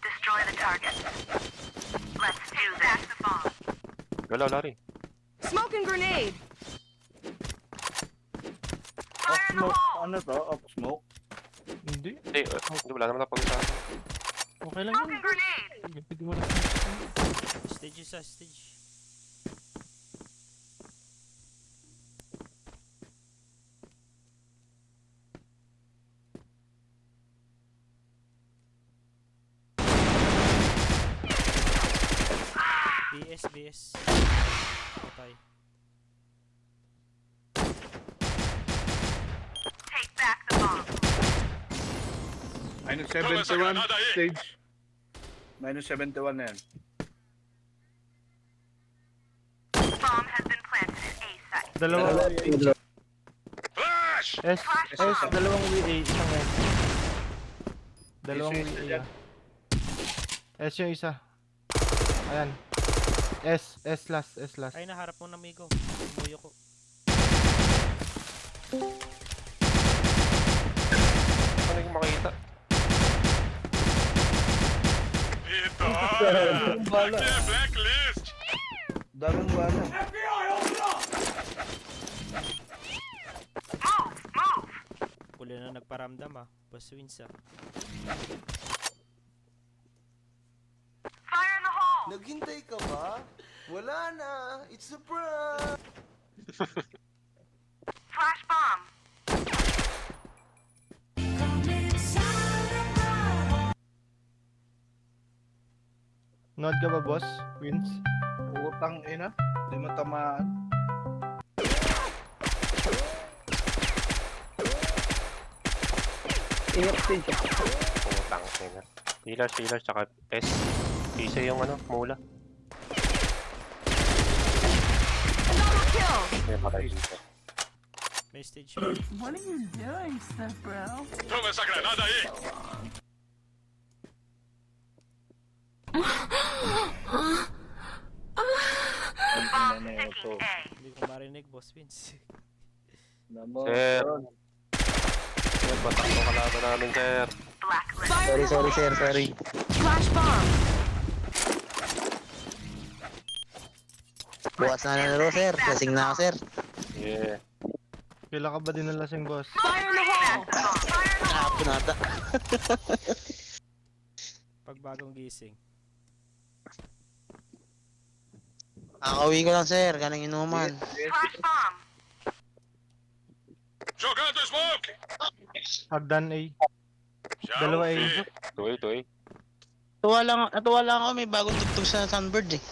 Destroy the target. Let's do that. The bomb. Galaw, Larry. Smoke and grenade! Fire in the Smoke. hole! Ano to? Off smoke? Hindi. Hindi, wala naman napag-usapan. Okay lang Smoke yun. and grenade! Pwede mo lang. Stage isa, stage. BS. Patay. Take back the bomb. Minus 71 stage. Minus 71 na yan. Bomb has been planted at A site. Dalawa. Flash! Dalawang WA. Isang S. Dalawang Isa WA. dyan. S yung isa. Ayan. S last. Ay, naharap mo na, amigo. Umuyo ko. Ano yung makita? Ito! Bala. Blacklist! Daming bala. Move! Kuli na nagparamdam Boss Wins Fire in the hole! Naghintay ka ba? Wala na. It's a prank. Flash bomb! Nod ka ba, boss? Wins? Utang ina. Hindi mo tamaan. Ingat stage. Putang ina. Healers, tsaka S. Isa yung mula. Double kill! May patay dito. May stage. What are you doing, Steph bro? Toma essa granada aí! Bomb taking A. Hindi ko marinig, Boss Wins. Namo. Sir. Sir, batak mo kalaban namin, sir. Blacklist. Fire in the hole! Sorry. Flash bomb! Bukas na laro, sir. Lasing na ako, sir. Yeah. Kailan ka ba din ng lasing, boss? Fire in the hole! Fire in the hole! Kahapon ata. Pagbagong gising. Kakauwi ko lang, sir. Kanang inuman. Flash bomb! Jogando smoke! Hagdan A. Já Dalawa ouvi. A. Tuloy. Natuwa lang ako. May bagong tugtog sa Sunbird eh.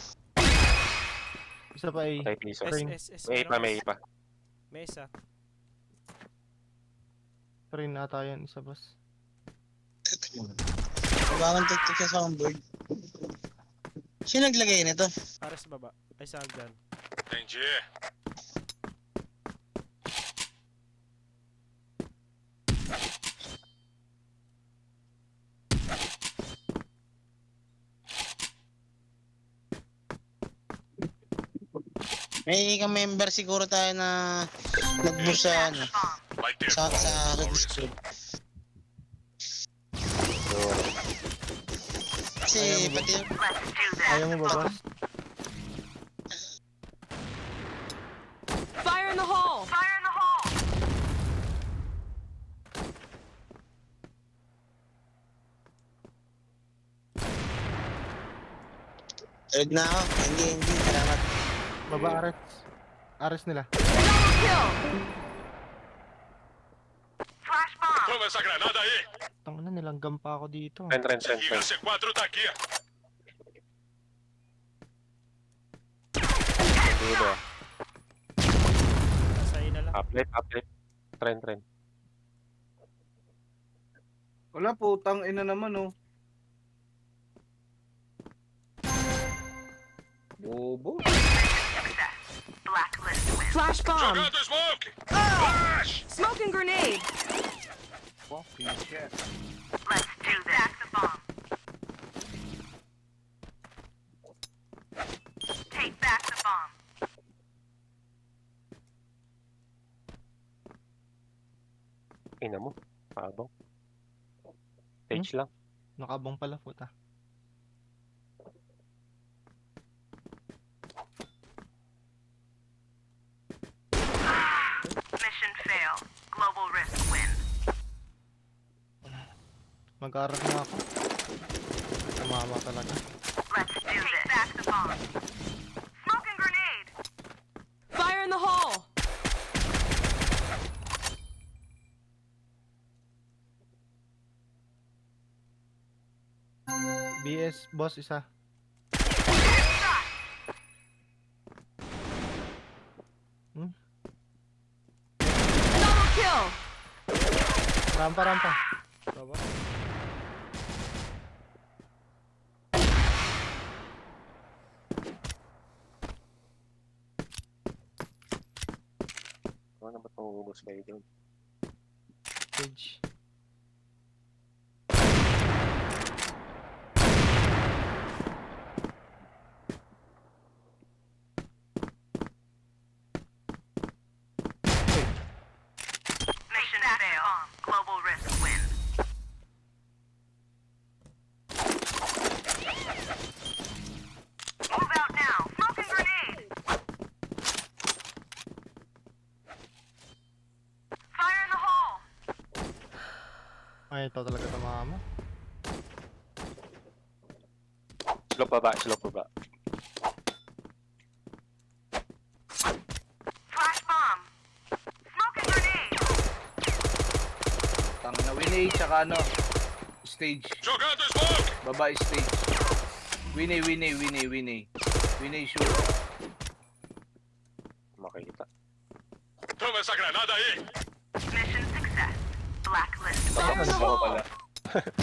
Isa pa A. Patay piso. S. May ipa. May isa. Rin ata yan, isa, boss. May bagong tugtog sa Sunbird. Sino naglagay nito? Para sa baba. Ay, sa hagdan. Entendi. May ka-member siguro tayo na nag-boost sa ano. Vai ter Sa bomba. Discord. Kasi pati Let's do that. Ayaw mo ba, boss? Fire in the hole! Fire in the hole! tulog na ako. Hindi. Salamat. Baba, Ares nila. Double kill! Flash bomb! Toma essa granada aí! Tangina, nilanggam pa ako dito. Trend. Liga C4 tá aqui. Dulo. Nasa A na lang. Uplight. Trend. Wala, putang ina naman oh. Bobo. Success. Blacklist wins. Flash bomb. Jogando smoke! Flash! Smoke and grenade. Fucking shit. Let's do this. Back the bomb. Take back the bomb. Ina mo. Habang. Stage lang. Nakabang pala puta. Mission fail. Global risk win. Mag-aaral na ako. Tumama talaga. Let's do this. Take back the bomb. Smoke and grenade. Fire in the hole. BS, boss, isa. Double kill. Rampa, rampa. Baba. Ano ba itong ubos kayo doon? Stage. Mission fail. Global risk win. Move out now. Smoke and grenade. Fire in the hole. Ay, ito talaga tumama. Slope baba, slope baba. Flash bomb. Smoke and grenade. Tangin na Winnie, tsaka ano. Stage. Jogando smoke! Baba stage. Winnie. Winnie shoot. Makikita. Toma essa granada aí! Mission success. Blacklist. Fire in the Ako hole. pala.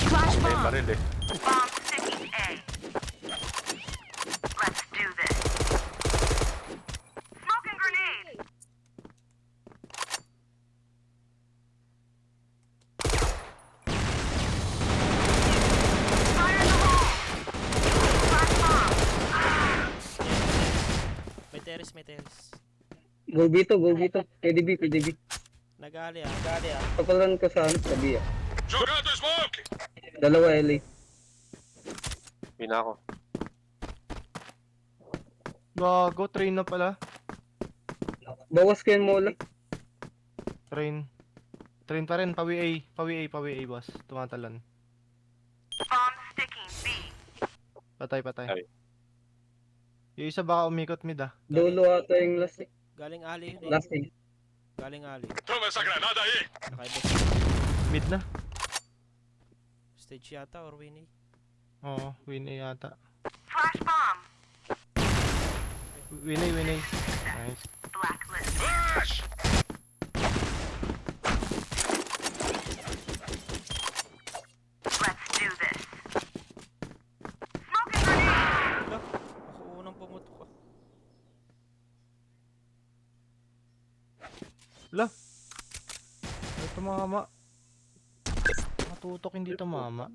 Flash May bomb. baril eh. Bomb sticking A. Let's do this. Smoke and grenade. Fire in the hole. Flash bomb. May terrace, may terrace. Go Bito. PDB. Nagali. Papalan ko sa tabi ah. Jogando smoke! Dalawa LA. Pina ako. Gago, train na pala. Bawas ko yung mola. Train. Train pa rin, pawi A, boss. Tumatalan. Bomb sticking B. Patay. Ay. Yung isa baka umikot mid ah. Dulo ata yung last eh. Galing ali yun eh. Last eh. Galing ali. Toma essa granada aí! Nakaibos. Mid na. Stage yata or Winnie. Oo, win A yata. Flash bomb. Win A. Nice. Blacklist. Flash! Let's do this. Smoke and grenade. Hala, ako unang pumutok ah. Ala. Ay, tumama. Matutok hindi tumama.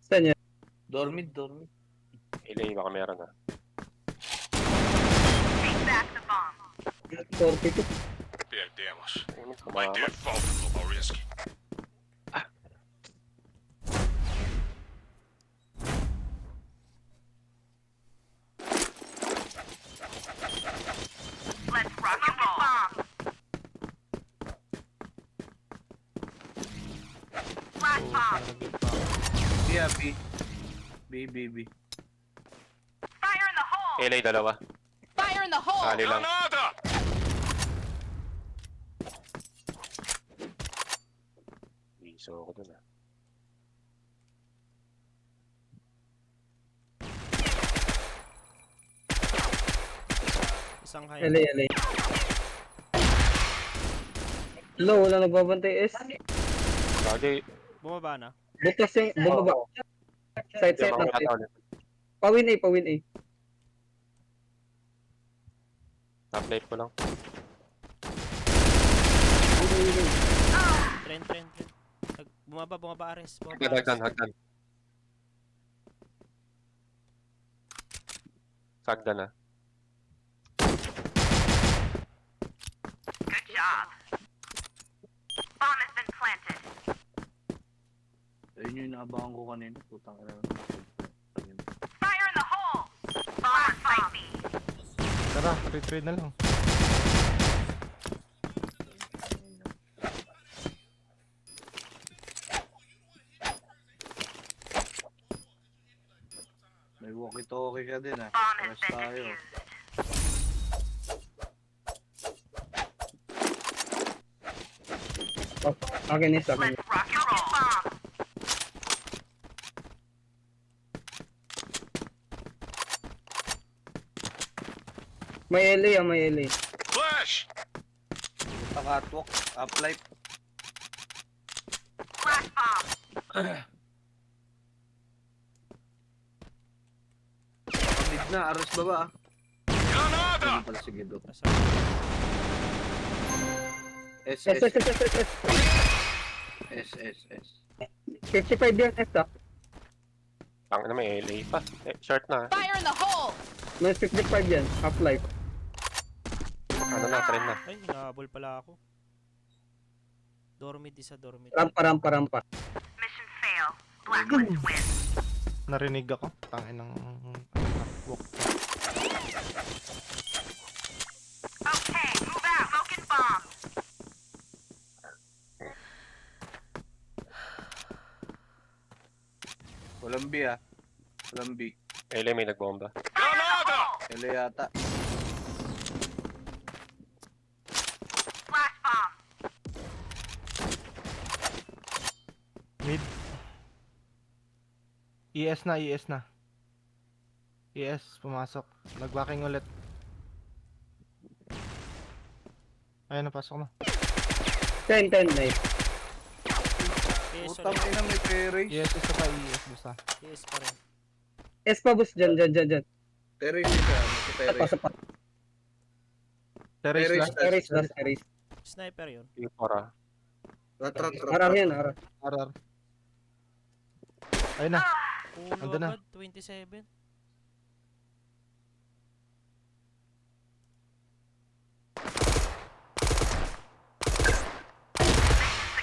Saan yan? Dormid. Ilay, baka meron ah. Take back the bomb. 42. Perdemos. Ayun, Vai tumama. ter falta no global risk. Let's rock and roll. Bomb. Flash Oo, bomb. nalagay pa ako. Yeah, B. Fire in the hole. Ilay, dalawa. Fire in the hole. Ali lang. Granada! Iso ako dun ah. Isang high. LA. Low, wala nagbabantay S. Bagay, Bumaba na. Bukas yung bumaba. Side hindi ako natin. makakataon eh. Pawin A. Update ko lang. Trend. Bumaba, Ares. Hagdan. Sagda na. Good job. Bomb has been planted. Ayun yung inaabangan ko kanina. Putang ina. Fire in the hole. Bomb on site B. Tara, trade na lang. May walkie-talkie ka din ah. Bomb has Paras been tayo. defused. Akin is, akin. Let's rock and roll. Bomb. May LA, may LA. Flash! Puta catwalk. Uplight. Flash bomb. Mid na. Aras baba ah. Granada! Ano pala sige do. Nasa S, SS. S, S, S, S, S. SSS. 55 yan, S ah. Ang na may LA pa. Short na. Fire in the hole! May 55 yan, half-life. Ano na, trend na. Ay, hinahabol pala ako. Dormit, isa dormit. Rampa. Mission fail. Blacklist win. Narinig ako. Tangin ng walk. Okay, move out. Smoking bomb. Walang B ah. Walang B. LA may nagbomba. Granada! Ele yata. Flash bomb. Mid. ES na. ES, pumasok. Nag-backing ulit. Ayun, napasok na. 10, nice. PS Putang ulit. ina may terrace. ES, isa pa ES, basta. PS pa rin. S pa boss, dyan. Terrace siya. May terrace. Sa pa. Terrace Terrace. last. Terrace. Sniper yun. Ipora. Rat. Arang yan, arang. RR. Ayun na. Ulo Ando na. agad, 27.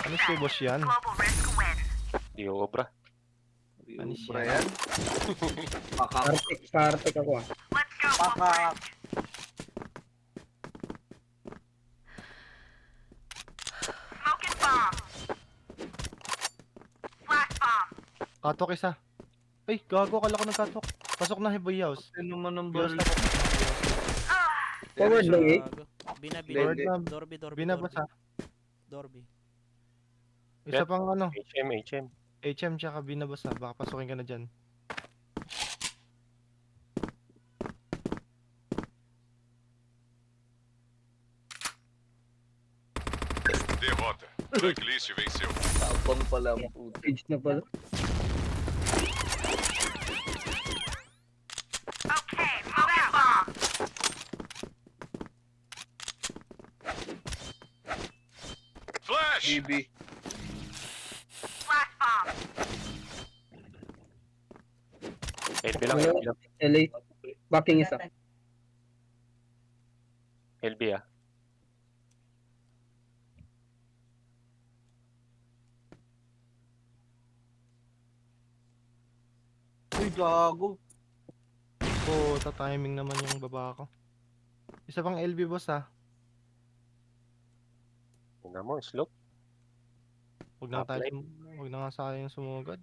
Ano si boss yan? Global risk win. Di obra. Ano Ubra siya? yan. Pakak. Kartik ako ah. Let's go. Pakak. Smoking bomb. Flash bomb. Katok isa. Ay, gago. Akala ko nagkatok. Pasok na Hiboy House. Ano naman ang House ball? na. Forward lang eh. Gago. Forward na. Dorby. Binabasa. Dorby. Isa pang ano. HM. HM tsaka binabasa. Baka pasukin ka na dyan. Derrota. Blacklist venceu. Tapang pala ang puto. Stage na pala. Okay, move out. Bomb. Flash! BB. Flash bomb. LB lang. LA. Backing isa. LB ah. Uy, gago. Oo, ta-timing naman yung baba ko. Isa pang LB boss ah. Tingnan mo, slope. Huwag na tayo, Uplight. huwag na nga sayang sumugad.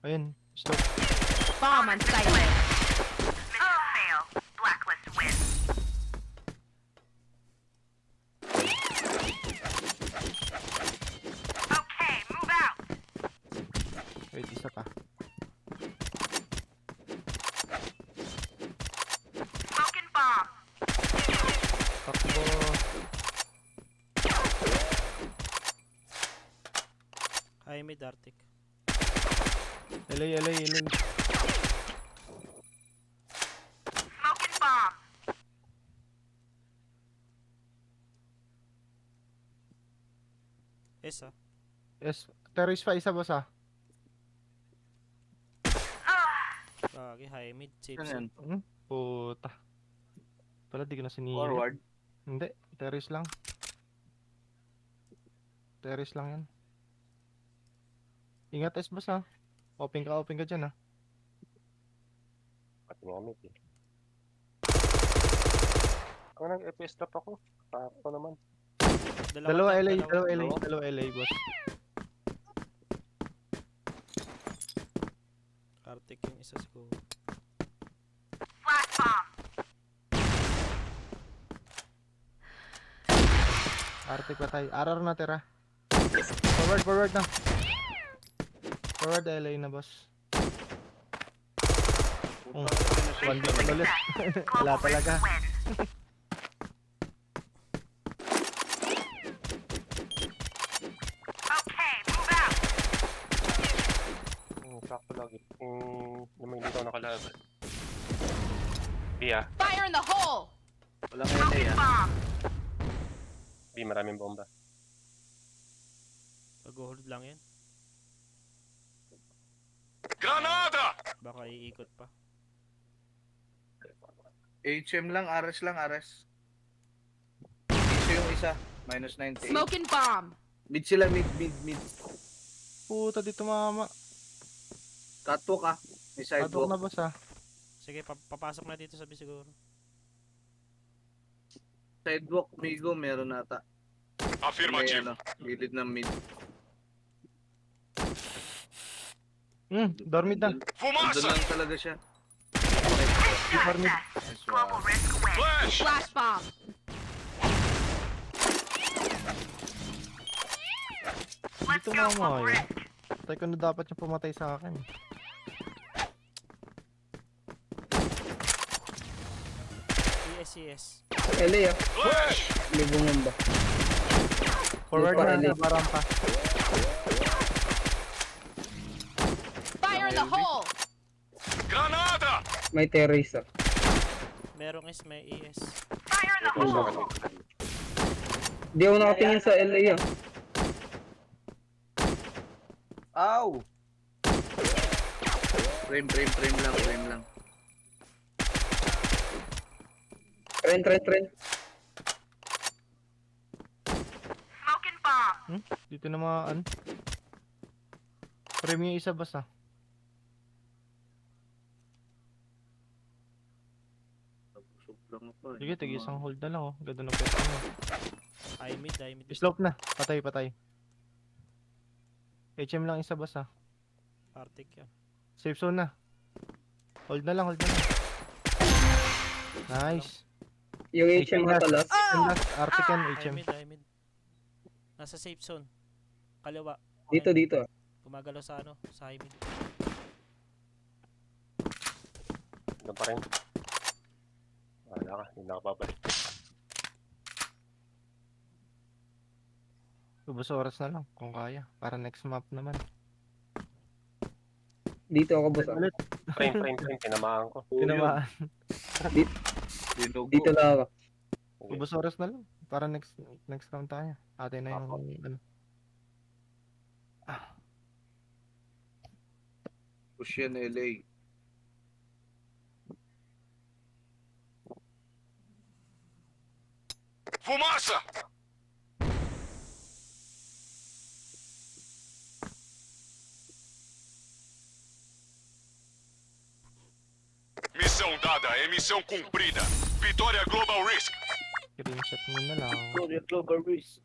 Ayun, stop. Bomb on site. Mission fail. Blacklist win. Okay, move out. Wait, isa pa. Smoking bomb. Takbo. High mid Arctic. LA. Smoking S ah. S. Terrace pa isa boss ah. Lagi, high mid, safe Ano yan? zone. Puta. Pala di ko na sinili. Forward. Hindi. Terrace lang. Terrace lang yan. Ingat S boss ah. Open ka dyan ah. Pati nga mid eh. Ako nag-FPS drop ako. Ako naman. Dalawa LA, dalawa. dalawa LA boss. Arctic yung isa siguro. Flash bomb. Arctic patay. RR na tira. Forward na. Forward LA na boss. One bit ulit. Wala talaga. Okay, move out. Sakto lagi. Naman hindi ako nakalaban. B ah. Fire in the hole! Walang LA ah. Bomb. B maraming bomba. Pag-hold lang yan. Granada! Baka iikot pa. HM lang, RS lang, RS. Iso yung isa. Minus 98. Smoking bomb! Mid sila, mid. Puta dito mama. Catwalk ah. May Adok sidewalk. na boss ah. Sige, papasok na dito sa B siguro. Sidewalk, Migo, meron nata. May Afirmativo. ano, gilid ng mid. Dormid na. Doon Fumaça! lang talaga siya. Dormid. Nice Global one. risk win. Flash! Flash bomb! Let's Dito go mama global yun. risk. Tay ko na dapat yung pumatay sa akin. CS. LA ah. Flash! May bumamba. Forward Dito, na LA. sa barampa. Fire in the hole! Granada! May terrace ah. Merong S, may ES. Fire in the hole. Di ako nakatingin sa LA ah. Ow! Frame lang. Tren. Smoking bomb. Dito na mga ano. Frame yung isa boss ah. Sobrang ako eh. Sige, tig isang hold na lang oh. Ganda ng pwesto mo. High mid, high mid. Slope na. Patay. HM lang isa boss ah. Arctic yan. Safe zone na. Hold na lang. Nice. Yung HM na pala. HM last. Arctic yan, High HM. mid, high mid. Nasa safe zone. Kaliwa. Dito ah. Gumagalaw sa ano, sa high mid. Doon pa rin. Wala ka. Hindi na ako babalik. Ubus oras na lang kung kaya. Para next map naman. Dito ako boss ah. Ulit. Frame. Tinamaan ko. Tinamaan. Dinugo. Dito lang ako. Ubus oras na lang. Para next round tayo. Atin na yung ano. Push yan LA. Fumaça! Missão dada, missão cumprida. Vitória Global Risk. Screenshot mo na lang. Global Risk.